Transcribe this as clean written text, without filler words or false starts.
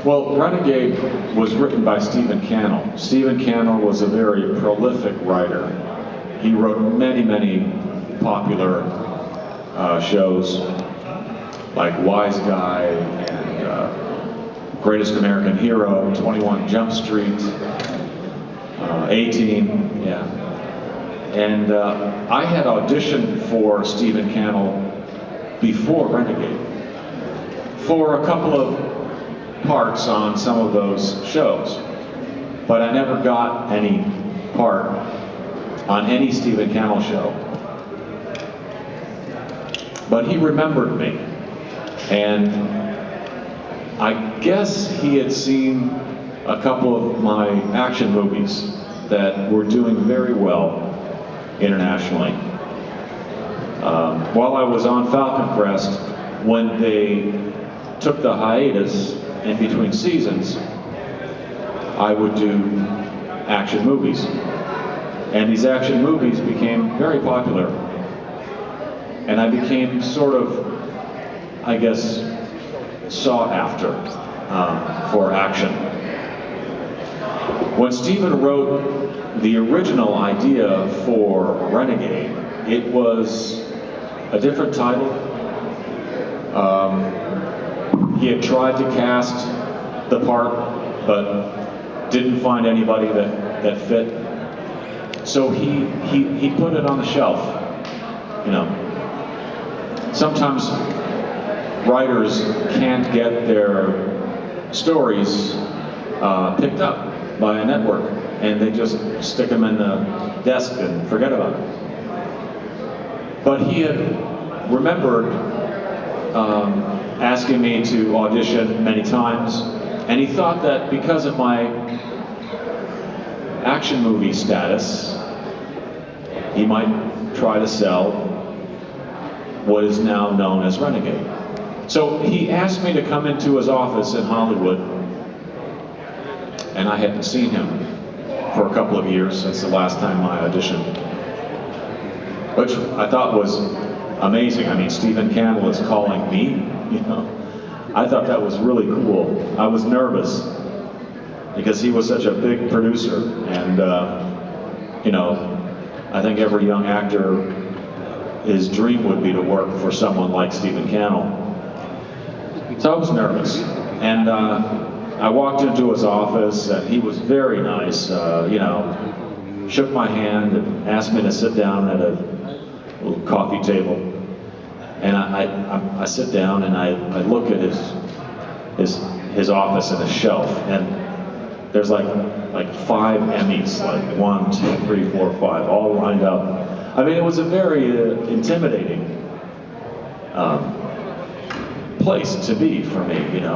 Well, Renegade was written by Stephen Cannell. Stephen Cannell was a very prolific writer. He wrote many popular shows like Wise Guy and Greatest American Hero, 21 Jump Street, A-Team, yeah. And I had auditioned for Stephen Cannell before Renegade for a couple of parts on some of those shows, but I never got any part on any Stephen Cannell show. But he remembered me, and I guess he had seen a couple of my action movies that were doing very well internationally. While I was on Falcon Crest, when they took the hiatus in between seasons, I would do action movies. And these action movies became very popular. And I became sort of, I guess, sought after for action. When Stephen wrote the original idea for Renegade, it was a different title. He had tried to cast the part, but didn't find anybody that fit. So he put it on the shelf. You know, sometimes writers can't get their stories picked up by a network, and they just stick them in the desk and forget about it. But he had remembered asking me to audition many times, and he thought that because of my action movie status, he might try to sell what is now known as Renegade. So he asked me to come into his office in Hollywood, and I hadn't seen him for a couple of years since the last time I auditioned, which I thought was amazing. I mean, Stephen Cannell is calling me, you know. I thought that was really cool. I was nervous because he was such a big producer, and you know, I think every young actor, his dream would be to work for someone like Stephen Cannell. So I was nervous, and I walked into his office, and he was very nice, you know, shook my hand and asked me to sit down at a little coffee table. And I sit down and I look at his office and his shelf, and there's like 5 Emmys, like 1, 2, 3, 4, 5, all lined up. I mean, it was a very intimidating place to be for me, you know.